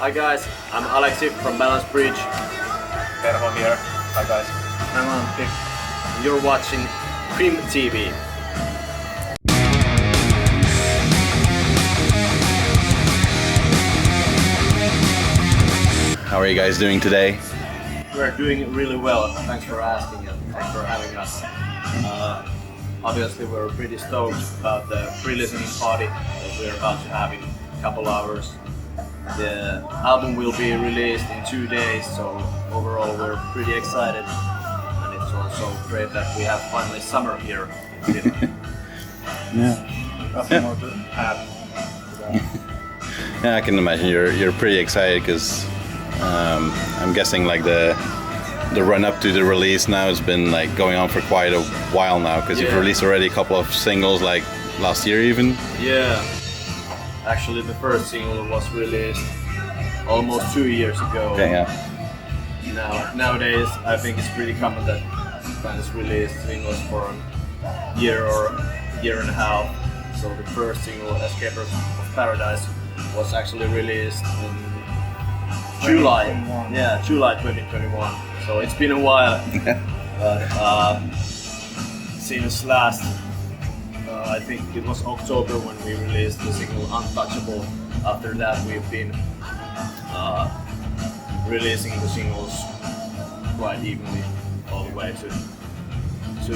Hi guys, I'm Aleksi from Balance Bridge. Terho here. Hi guys. I'm Antti. You're watching GRIMM TV. How are you guys doing today? We're doing really well. Thanks for asking and thanks for having us. Obviously we're pretty stoked about the pre-listening party that we're about to have in a couple hours. The album will be released in 2 days, so overall we're pretty excited. And it's also great that we have finally summer here in Finland. Nothing more to add to that. Yeah, I can imagine you're pretty excited because I'm guessing like the run up to the release now has been like going on for quite a while now because you've released already a couple of singles like last year even. Yeah, actually the first single was released almost 2 years ago. Okay, yeah. Nowadays I think it's pretty common that bands release singles for a year or year and a half. So the first single, Escapers of Paradise, was actually released in July 2021. So it's been a while. But since last, I think it was October when we released the single Untouchable. After that we've been releasing the singles quite evenly all the way to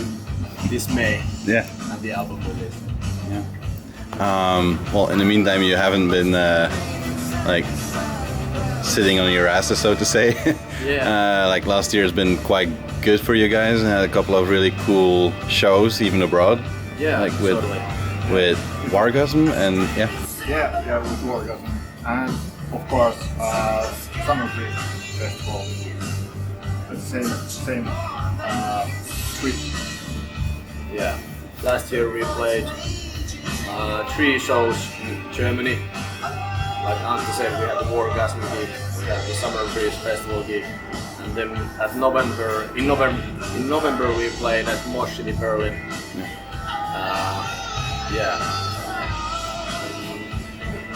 this May. Yeah. And the album release. Yeah. Well, in the meantime, you haven't been like sitting on your asses, so to say. Yeah. Like last year has been quite good for you guys. And had a couple of really cool shows, even abroad. Yeah, like totally. with Wargasm and Yeah, with Wargasm. And of course, Summer Breeze Festival. The same trip. Yeah. Last year we played 3 shows in Germany. Like Antti said, we had the Wargasm gig, we had the Summer Breeze Festival gig, and then in November we played at Mosh in Berlin.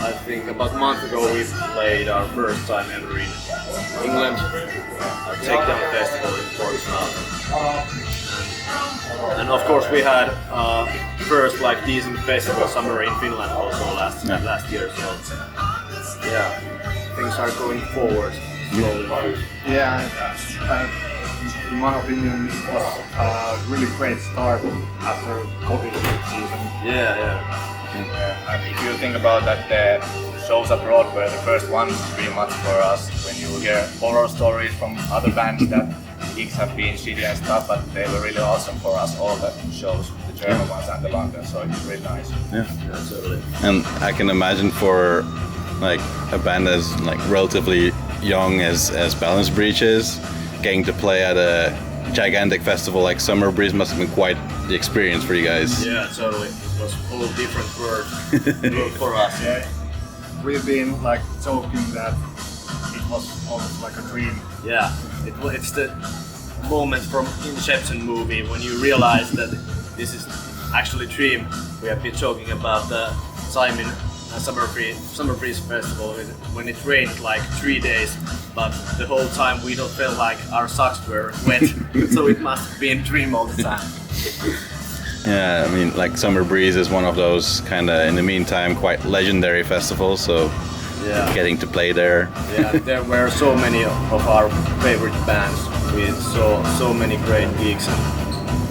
I think about a month ago we played our first time ever in England at Takedown Festival in Portsmouth. And of course we had first like decent festival summer in Finland also last year, so yeah, things are going forward slowly. Yeah, in my opinion, it was a really great start after COVID season. Yeah. And if you think about that, the shows abroad were the first ones pretty much for us. When you hear horror stories from other bands that gigs have been shitty and stuff, but they were really awesome for us, all the shows, the German ones and the London, so it's really nice. yeah. Absolutely. And I can imagine for like a band as like relatively young as Balance Breach is, getting to play at a gigantic festival like Summer Breeze must have been quite the experience for you guys. Yeah, totally. It was a whole different world for us. Yeah. We've been like joking that it was almost like a dream. Yeah, it's the moment from Inception movie when you realize that this is actually a dream. We have been joking about the time in Summer Breeze Festival when it rained like 3 days, but the whole time we don't feel like our socks were wet, so it must have been a dream all the time. Yeah, I mean, like Summer Breeze is one of those kind of, in the meantime, quite legendary festivals. So getting to play there. Yeah, there were so many of our favorite bands. We saw so many great gigs, and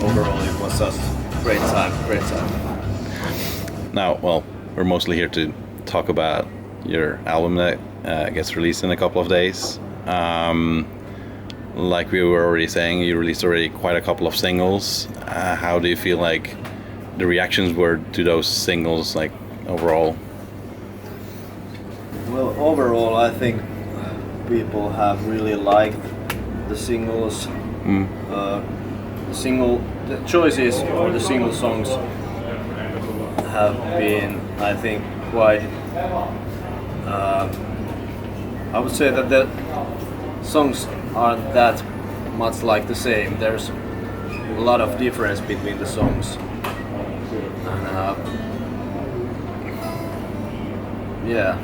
overall it was just great time. Now, well, we're mostly here to talk about your album that gets released in a couple of days. Like we were already saying, you released already quite a couple of singles. How do you feel like the reactions were to those singles, like overall? Well, overall, I think people have really liked the singles. The choices for the single songs have been, I think, quite. I would say that the songs aren't that much like the same. There's a lot of difference between the songs. And Yeah.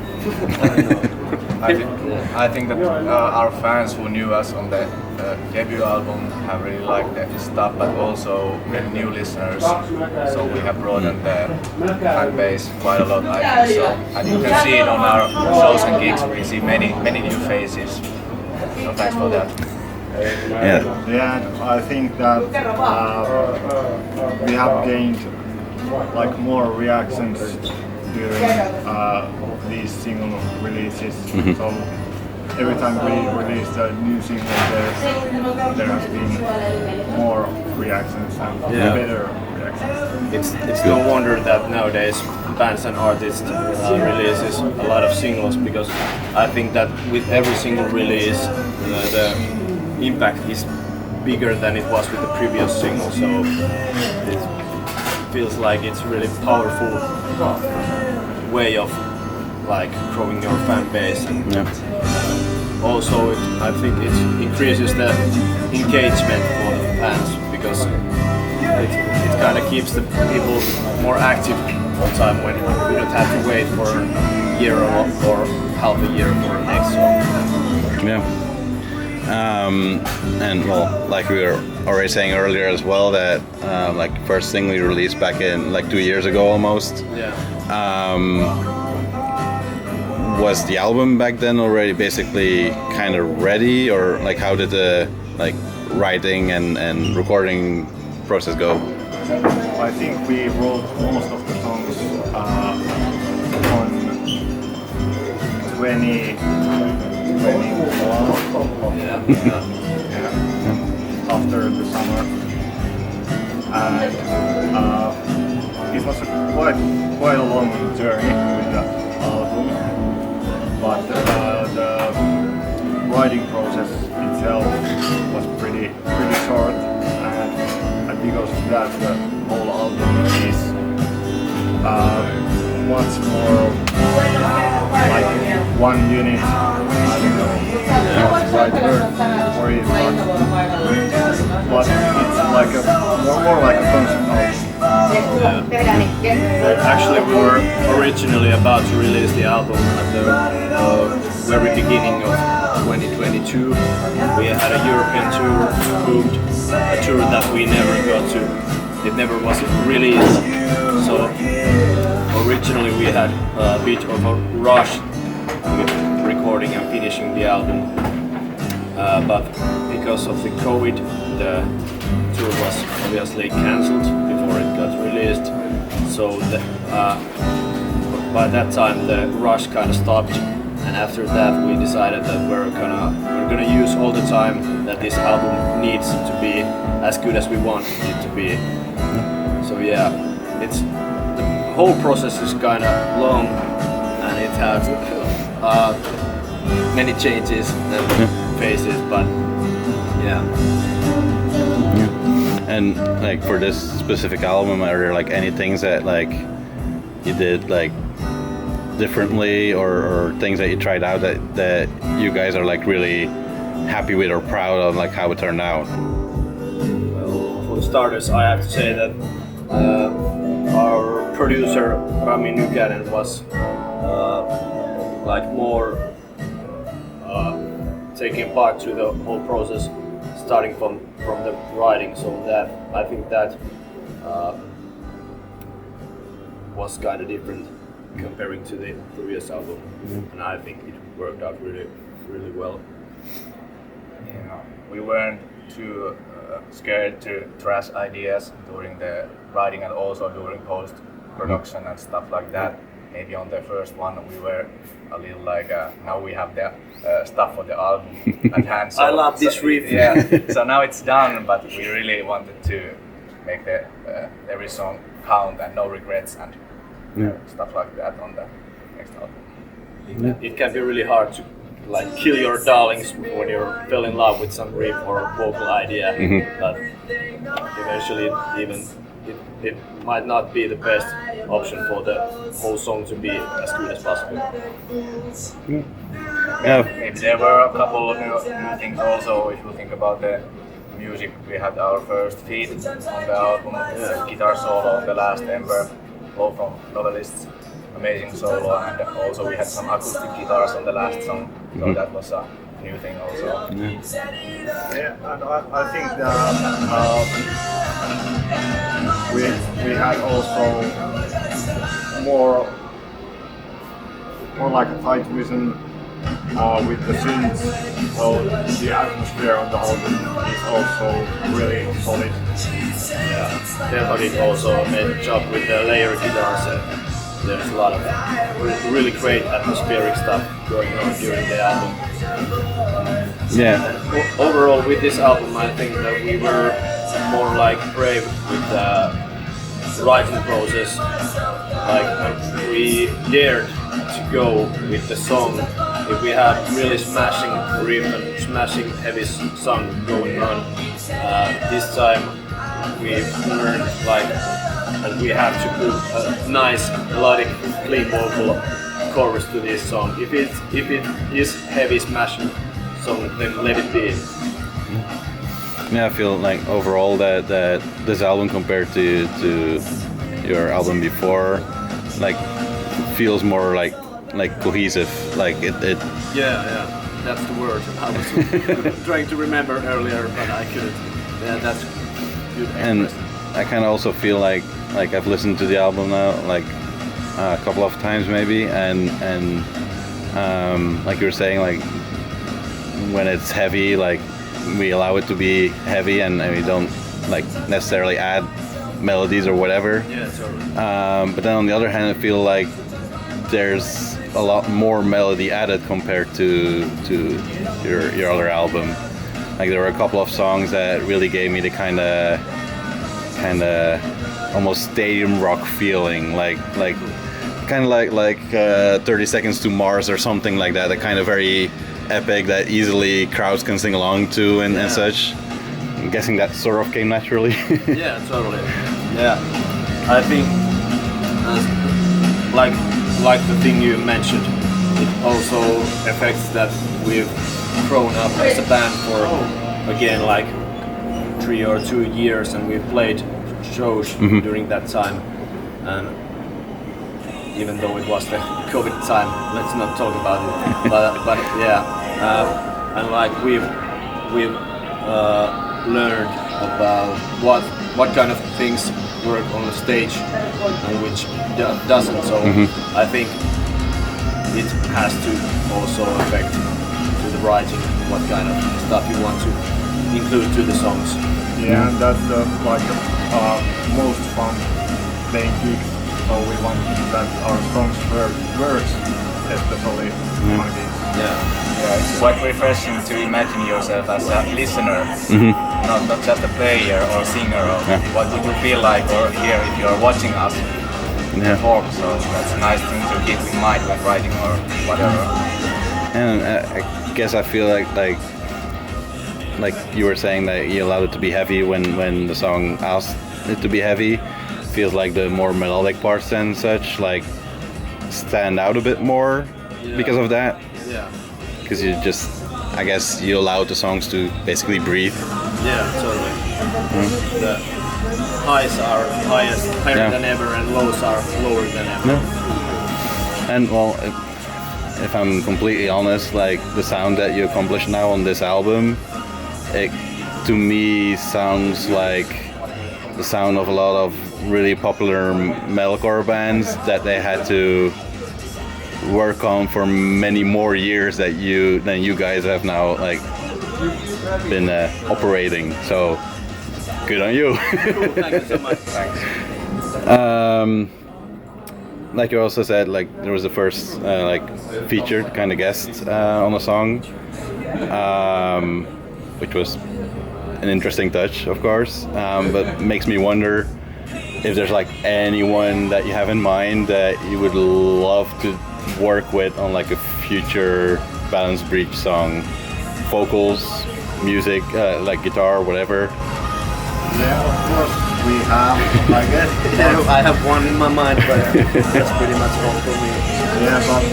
I think that our fans who knew us on the debut album have really liked the stuff, but also the new listeners. So we have broadened the fan base quite a lot, I think. So, and you can see it on our shows and gigs. We see many new faces. So thanks for that. Yeah, I think that we have gained like more reactions during these single releases. So every time we release a new single, there has been more reactions and better reactions. It's no wonder that nowadays bands and artists releases a lot of singles, because I think that with every single release the impact is bigger than it was with the previous single, so it feels like it's really powerful way of like growing your fan base, and also I think it increases the engagement for the fans, because it kind of keeps the people more active all the time when we don't have to wait for a year or half a year for the next song. Yeah. And well, like we were already saying earlier as well, that like first single you released back in like 2 years ago almost. Yeah. Was the album back then already basically kind of ready, or like how did the like writing and recording process go? I think we wrote most of the songs on 2021 after the summer, and it was quite a long journey with the album, but the writing process itself was pretty short, and because of that the whole album is much more like one unit. I don't know what's the right word for it, but it's like more like a concept album. Actually, we were originally about to release the album at the very beginning of 2022. We had a European tour booked, a tour that we never got to. It never was released. So originally we had a bit of a rush with recording and finishing the album, but because of the COVID, the tour was obviously cancelled before it got released. So by that time the rush kind of stopped, and after that we decided that we're gonna use all the time that this album needs to be as good as we want it to be. So yeah, it's the whole process is kind of long, and it has many changes and phases, but yeah. And like for this specific album, are there like any things that like you did like differently, or things that you tried out that you guys are like really happy with or proud of, like how it turned out? Well, for starters, I have to say that our producer Rami Nykänen was like more taking part to the whole process, starting from the writing. So that I think that was kind of different comparing to the previous album, and I think it worked out really well. Yeah, we weren't too scared to trash ideas during the writing and also during post-production and stuff like that. Maybe on the first one we were a little like, now we have the stuff for the album at hand. So, I love this riff. Yeah, so now it's done, but we really wanted to make the every song count and no regrets and stuff like that on the next album. It can be really hard to like kill your darlings when you fell in love with some riff or vocal idea, but eventually it might not be the best option for the whole song to be as good as possible. Maybe there were a couple of new things also. If you think about the music, we had our first feat on the album, the guitar solo on the last Ember, all from Novelists. Amazing solo, and also we had some acoustic guitars on the last song, so that was a new thing also. Yeah, and I think that we had also more like a tight vision with the synths, so the atmosphere on the album is also really solid. Yeah, Terho did also a made job with the layer guitars, and there's a lot of really great atmospheric stuff going on during the album. Yeah. And overall, with this album, I think that we were more like brave with the writing process. Like we dared to go with the song. If we had really smashing riff and smashing heavy song going on, this time we learned like that we have to put a nice melodic clean vocal chorus to this song. If it is heavy smashing song, then let it be. Yeah, I feel like overall that this album compared to your album before, like feels more like cohesive. Like it. Yeah, that's the word I was trying to remember earlier, but I couldn't. Yeah, that's good. And I kind of also feel like I've listened to the album now like a couple of times maybe, and like you were saying, like when it's heavy, like we allow it to be heavy, and we don't like necessarily add melodies or whatever. Yeah, totally. But then on the other hand, I feel like there's a lot more melody added compared to your other album. Like there were a couple of songs that really gave me the kind of almost stadium rock feeling, like 30 Seconds to Mars or something like that. A kind of very epic that easily crowds can sing along to and such. I'm guessing that sort of came naturally. Yeah, totally. Yeah, I think like the thing you mentioned, it also affects that we've grown up as a band for again like 3 or 2 years, and we've played shows during that time. And even though it was the COVID time, let's not talk about it. but yeah, and like we've learned about what kind of things work on the stage and which doesn't. So I think it has to also affect to the writing, what kind of stuff you want to include to the songs. Yeah, and that's the most fun playing gigs. So we want that our songs works, especially on these. Yeah, it's quite refreshing to imagine yourself as a listener, not just a player or singer. Or what would you feel like or hear if you're watching us perform? So that's a nice thing to keep in mind when writing or whatever. And I guess I feel like you were saying that you allowed it to be heavy when the song asked it to be heavy. Feels like the more melodic parts and such like stand out a bit more because of that. Yeah. Because I guess you allow the songs to basically breathe. Yeah, totally. The highs are higher than ever, and lows are lower than ever. Yeah. And well, if I'm completely honest, like the sound that you accomplished now on this album, it to me sounds like the sound of a lot of really popular metalcore bands that they had to work on for many more years than you guys have now like been operating. So good on you. Cool, thank you so much. Thanks. Like you also said, like there was the first like featured kind of guest on the song, which was an interesting touch, of course, but makes me wonder if there's like anyone that you have in mind that you would love to work with on like a future Balance Breach song, vocals, music, like guitar, whatever. Yeah, of course we have, I guess. I have one in my mind, but that's pretty much all for me. Yeah, but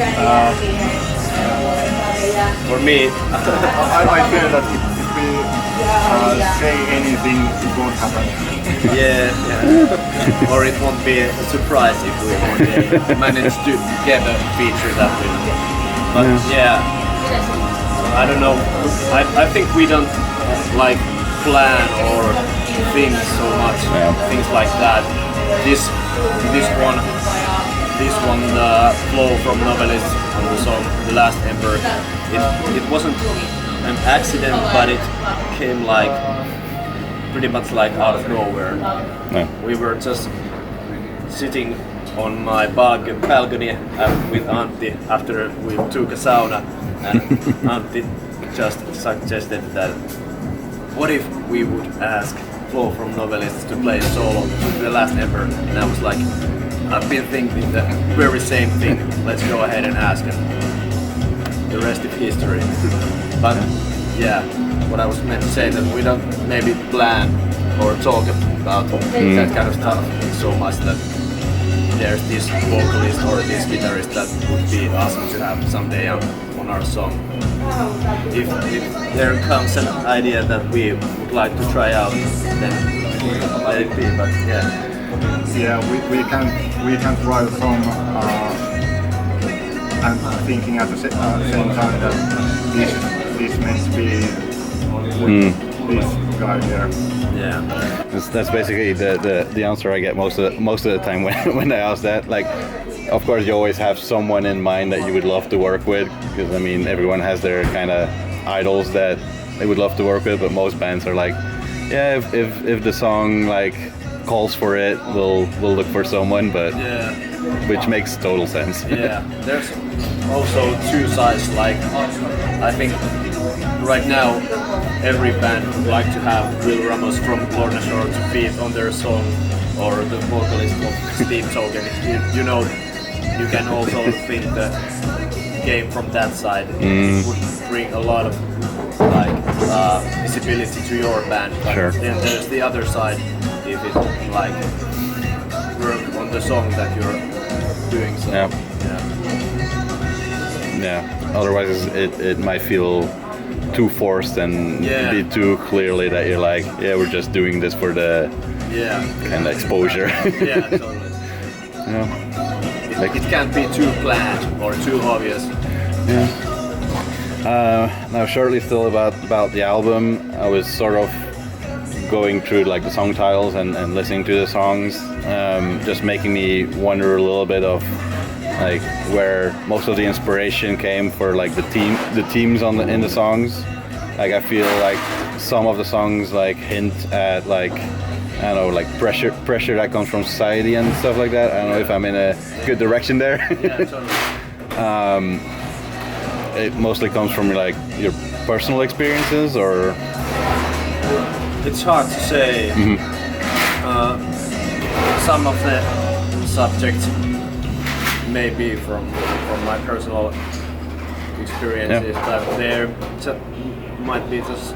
For me, I feel that if we say anything, it won't happen. Yeah. Or it won't be a surprise if we one day manage to get a feature that we. But yeah, I don't know. I think we don't like plan or think so much. Things like that. This one, flow from Novelist on the song "The Last Emperor." It wasn't an accident, but it came like pretty much like out of nowhere. We were just sitting on my balcony with Antti after we took a sauna, and Antti just suggested that what if we would ask Flo from Novelists to play solo The Last Emperor, and I was like, I've been thinking the very same thing, let's go ahead and ask him. The rest is history. But yeah, what I was meant to say that we don't maybe plan or talk about that kind of stuff so much that there's this vocalist or this guitarist that would be awesome to have someday on our song. If there comes an idea that we would like to try out, then let it be. But yeah. Yeah, we can try the song and thinking at the same time that this meant to be this guy here. Yeah, that's basically the answer I get most of the time when I ask that. Like, of course, you always have someone in mind that you would love to work with, because I mean, everyone has their kind of idols that they would love to work with. But most bands are like, yeah, if the song like calls for it, we'll look for someone. But which makes total sense. Yeah, there's also two sides. Like, I think right now every band would like to have Will Ramos from Lorna Shore to feed on their song, or the vocalist of Steve Token. You know, you can also think the game from that side. It would bring a lot of like visibility to your band. But sure. Then there's the other side, if it like work on the song that you're doing. So, yeah. Otherwise, it might feel too forced and be too clearly that you're like, yeah, we're just doing this for the kind of exposure. Yeah, totally. It can't be too planned or too obvious. Yeah. Now, shortly still about the album, I was sort of going through like the song titles and listening to the songs, just making me wonder a little bit of like where most of the inspiration came for like the themes in the songs. Like, I feel like some of the songs like hint at like, I don't know, like pressure that comes from society and stuff like that. I don't know if I'm in a good direction there. Yeah, totally. It mostly comes from like your personal experiences, or it's hard to say. Some of the subjects may be from my personal experiences, but there might be just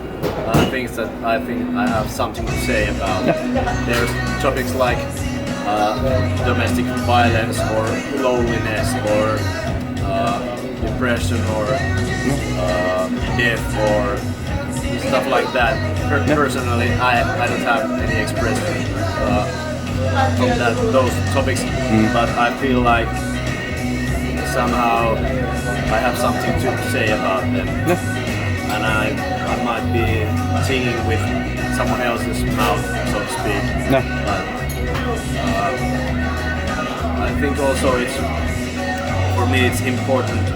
things that I think I have something to say about. There's topics like domestic violence or loneliness or depression or death or stuff like that. Personally, I don't have any expression from those topics, but I feel like somehow I have something to say about them, and I might be singing with someone else's mouth, so to speak. But I think also for me it's important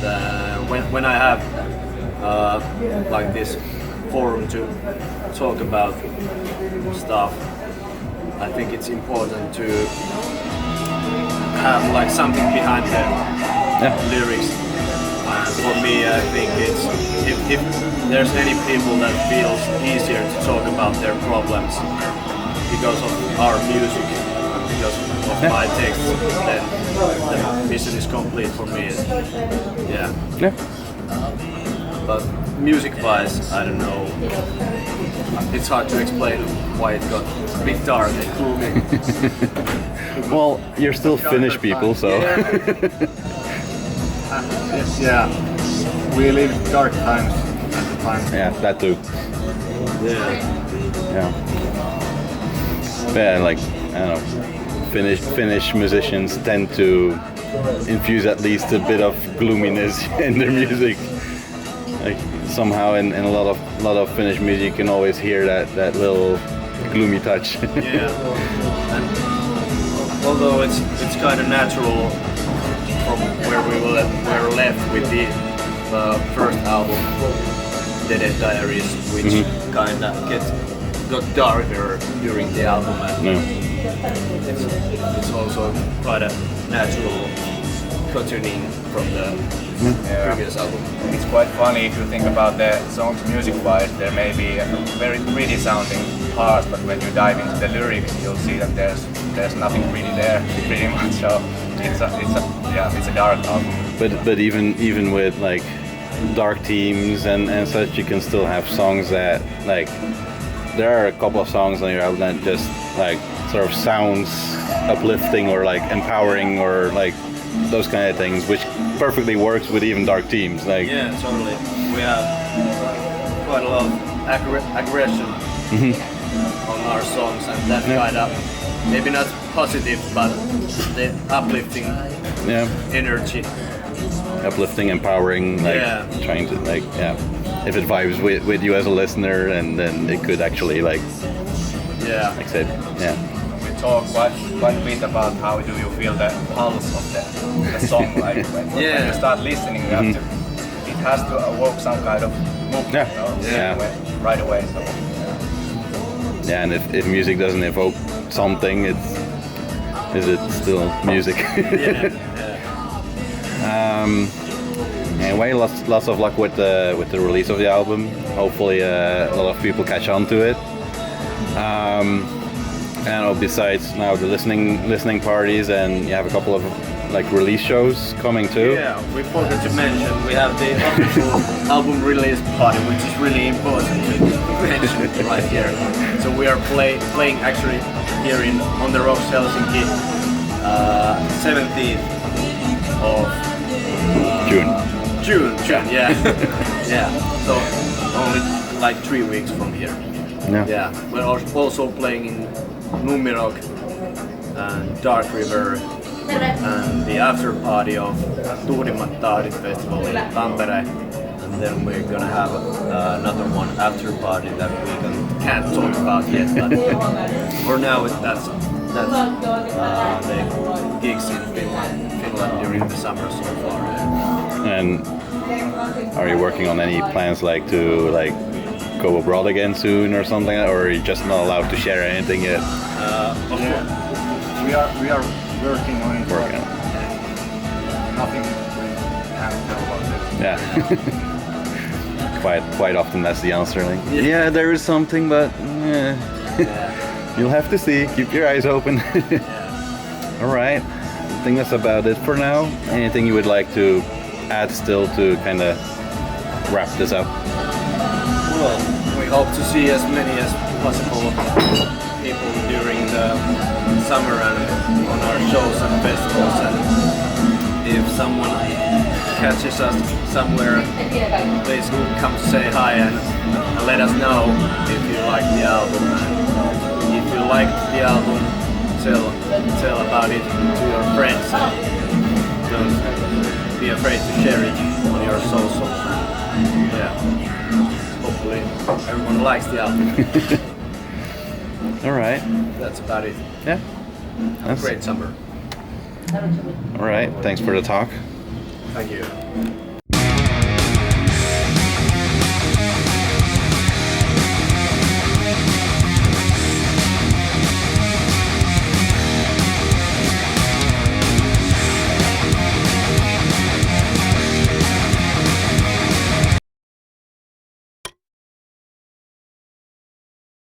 that when I have like this forum to talk about stuff, I think it's important to have like something behind the lyrics. For me, I think it's if there's any people that feels easier to talk about their problems because of our music and because of my text, then the mission is complete for me. Yeah. But music-wise, I don't know. It's hard to explain why it got a bit dark and gloomy. Well, you're still Finnish people, so. Yeah, we live dark times at the time. Yeah, that too. Yeah. But yeah, like I don't know, Finnish musicians tend to infuse at least a bit of gloominess in their music. Like somehow in a lot of Finnish music you can always hear that little gloomy touch. Yeah. And although it's kind of natural from where we were left with the first album, Dead Diaries, which kind of got darker during the album, and it's also quite a natural continuing from the previous album. It's quite funny if you think about the songs music-wise. There may be a very pretty sounding parts, but when you dive into the lyrics, you'll see that there's nothing pretty there, pretty much. So it's a dark album. But even with like dark themes and such, you can still have songs that like there are a couple of songs on your album that just like sort of sounds uplifting or like empowering or like those kind of things, which perfectly works with even dark themes. Like yeah, totally. We have quite a lot of aggression on our songs, and that kind of maybe not positive, but the uplifting energy. Uplifting, empowering, like trying to like if it vibes with you as a listener, and then it could actually like I said We talk quite a bit about how do you feel the pulse of the song, like when you start listening, it has to evoke some kind of movement, right away. So, and if music doesn't evoke something, is it still music? Anyway, lots of luck with the release of the album. Hopefully, a lot of people catch on to it. And besides now the listening parties, and you have a couple of like release shows coming too. Yeah, we forgot to mention we have the official album release party, which is really important to mention right here. So we are playing actually here on the Rocks Helsinki, 17th of June, yeah. Yeah, so only like 3 weeks from here. Yeah, we're also playing in Numirok and Dark River and the after party of Tuurimmat Tahdit Festival in Tampere, and then we're gonna have another one after party that we can't talk about yet, but for now that's the gigs in Finland during the summer so far. And are you working on any plans like to like go abroad again soon or something, or are you just not allowed to share anything yet? We are working on it. Nothing we can't tell about it. Yeah. quite often that's the answer. Like, there is something, but you'll have to see. Keep your eyes open. All right. I think that's about it for now. Anything you would like to add still to kind of wrap this up? Well, we hope to see as many as possible people during the summer and on our shows and festivals, and if someone catches us somewhere, please come say hi and let us know if you like the album, and if you liked the album, tell about it to your friends, and don't be afraid to share it on your socials. Hopefully everyone likes the album. All right. That's about it. Yeah. Great summer. All right. Thanks for the talk. Thank you.